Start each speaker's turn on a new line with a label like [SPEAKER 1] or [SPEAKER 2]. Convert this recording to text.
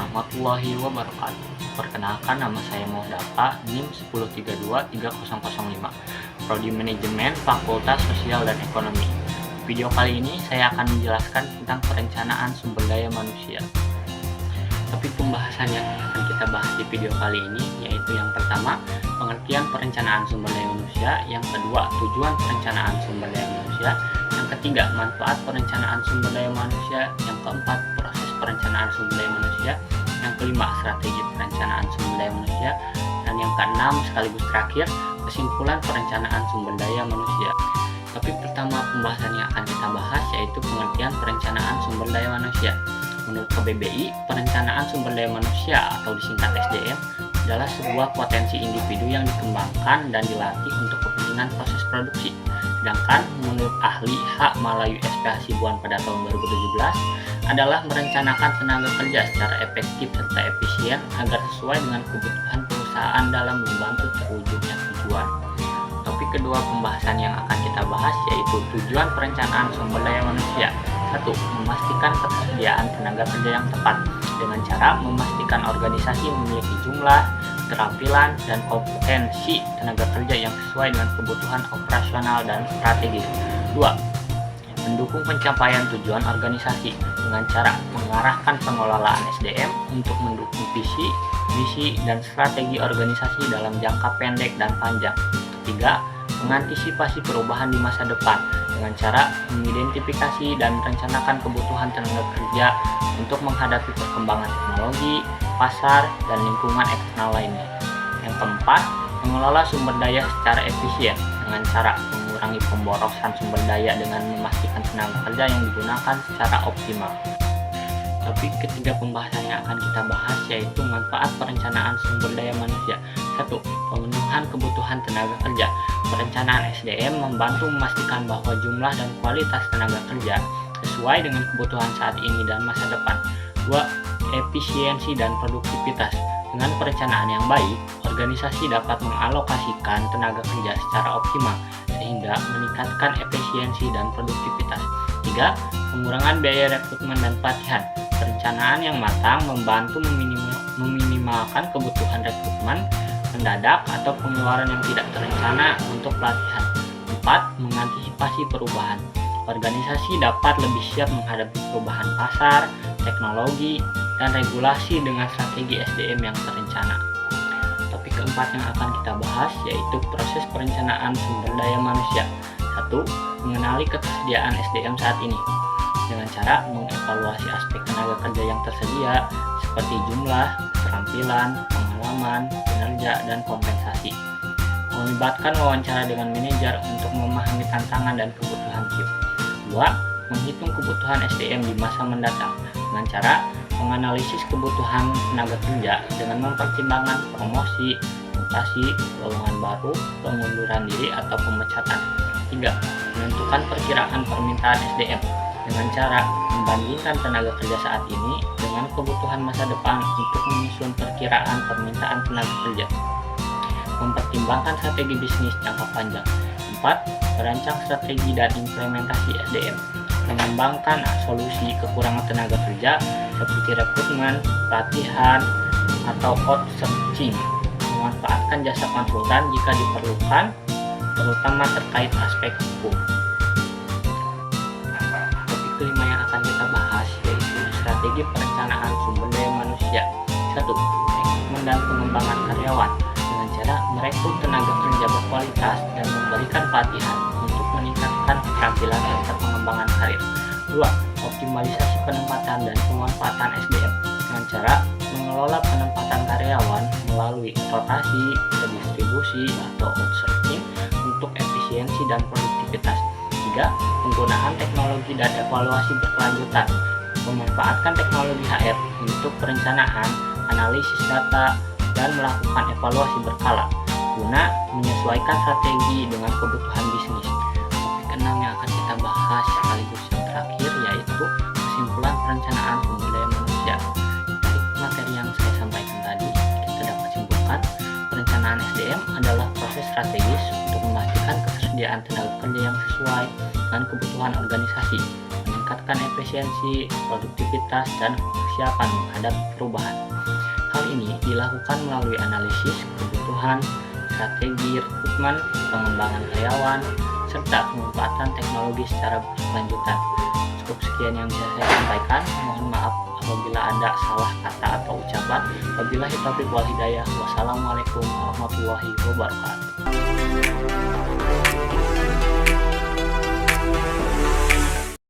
[SPEAKER 1] warahmatullahi wabarakatuh. Perkenalkan, nama saya Muhdapa, NIM 1032305, Prodi Manajemen Fakultas Sosial dan Ekonomi. Video kali ini saya akan menjelaskan tentang perencanaan sumber daya manusia. Tapi pembahasan yang akan kita bahas di video kali ini yaitu yang pertama, pengertian perencanaan sumber daya manusia, yang kedua, tujuan perencanaan sumber daya manusia, yang ketiga, manfaat perencanaan sumber daya manusia, yang keempat, proses perencanaan sumber daya manusia, yang kelima, strategi perencanaan sumber daya manusia, dan yang keenam sekaligus terakhir, kesimpulan perencanaan sumber daya manusia. Tapi pertama pembahasan yang akan kita bahas yaitu pengertian perencanaan sumber daya manusia. Menurut KBBI, perencanaan sumber daya manusia atau disingkat SDM adalah sebuah potensi individu yang dikembangkan dan dilatih untuk kepentingan proses produksi. Sedangkan menurut ahli H. Malayu SP Hasibuan pada tahun 2017 adalah merencanakan tenaga kerja secara efektif serta efisien agar sesuai dengan kebutuhan perusahaan dalam membantu terwujudnya tujuan. Topik kedua pembahasan yang akan kita bahas yaitu tujuan perencanaan sumber daya manusia. 1. Memastikan ketersediaan tenaga kerja yang tepat dengan cara memastikan organisasi memiliki jumlah, keterampilan, dan kompetensi tenaga kerja yang sesuai dengan kebutuhan operasional dan strategis. 2. Mendukung pencapaian tujuan organisasi dengan cara mengarahkan pengelolaan SDM untuk mendukung visi, misi, dan strategi organisasi dalam jangka pendek dan panjang. 3. Mengantisipasi perubahan di masa depan dengan cara mengidentifikasi dan merencanakan kebutuhan tenaga kerja untuk menghadapi perkembangan teknologi, pasar, dan lingkungan eksternal lainnya. Yang keempat, mengelola sumber daya secara efisien dengan cara mengurangi pemborosan sumber daya dengan memastikan tenaga kerja yang digunakan secara optimal. Topik ketiga pembahasan yang akan kita bahas yaitu manfaat perencanaan sumber daya manusia. 1. Pemenuhan kebutuhan tenaga kerja. Perencanaan SDM membantu memastikan bahwa jumlah dan kualitas tenaga kerja sesuai dengan kebutuhan saat ini dan masa depan. 2. Efisiensi dan produktivitas. Dengan perencanaan yang baik, organisasi dapat mengalokasikan tenaga kerja secara optimal sehingga meningkatkan efisiensi dan produktivitas. 3. Pengurangan biaya rekrutmen dan pelatihan. Perencanaan yang matang membantu meminimalkan kebutuhan rekrutmen mendadak atau pengeluaran yang tidak terencana untuk pelatihan. 4. Mengantisipasi perubahan. Organisasi dapat lebih siap menghadapi perubahan pasar, teknologi, dan regulasi dengan strategi SDM yang terencana. Topik keempat yang akan kita bahas yaitu proses perencanaan sumber daya manusia. 1. Mengenali ketersediaan SDM saat ini dengan cara mengevaluasi aspek tenaga kerja yang tersedia seperti jumlah, keterampilan, pengalaman, kinerja, dan kompensasi. Melibatkan wawancara dengan manajer untuk memahami tantangan dan kebutuhan tim. 2. Menghitung kebutuhan SDM di masa mendatang dengan cara menganalisis kebutuhan tenaga kerja dengan mempertimbangkan promosi, mutasi, lowongan baru, pengunduran diri, atau pemecatan. 3. Menentukan perkiraan permintaan SDM dengan cara membandingkan tenaga kerja saat ini dengan kebutuhan masa depan untuk menyusun perkiraan permintaan tenaga kerja. Mempertimbangkan strategi bisnis jangka panjang. 4. Merancang strategi dan implementasi SDM. Mengembangkan solusi kekurangan tenaga kerja seperti rekrutmen, pelatihan, atau outsourcing. Memanfaatkan jasa konsultan jika diperlukan, terutama terkait aspek hukum. Kelima yang akan kita bahas yaitu strategi perencanaan sumber daya manusia. 1. Rekrutmen dan pengembangan karyawan dengan cara merekrut tenaga kerja berkualitas dan memberikan pelatihan untuk meningkatkan keterampilan serta pengembangan karir. 2. Optimalisasi penempatan dan pemanfaatan SDM dengan cara mengelola penempatan karyawan melalui rotasi, redistribusi, atau outsourcing untuk efisiensi dan produktivitas. 3. Penggunaan teknologi dan evaluasi berkelanjutan. Memanfaatkan teknologi HR untuk perencanaan, analisis data, dan melakukan evaluasi berkala guna menyesuaikan strategi dengan kebutuhan bisnis. Topik keenam yang akan kita bahas sekaligus yang terakhir yaitu kesimpulan perencanaan sumber daya manusia. Dari materi yang saya sampaikan tadi, kita dapat simpulkan perencanaan SDM adalah proses strategis untuk memastikan ketersediaan tenaga kerja yang sesuai dengan kebutuhan organisasi, meningkatkan efisiensi, produktivitas, dan kesiapan menghadapi perubahan. Hal ini dilakukan melalui analisis kebutuhan, strategi rekrutmen, pengembangan karyawan, serta pemanfaatan teknologi secara berkelanjutan. Cukup sekian yang bisa saya sampaikan. Mohon maaf apabila ada salah kata atau ucapan. Wabillahi taufiq wal hidayah. Wassalamualaikum warahmatullahi wabarakatuh.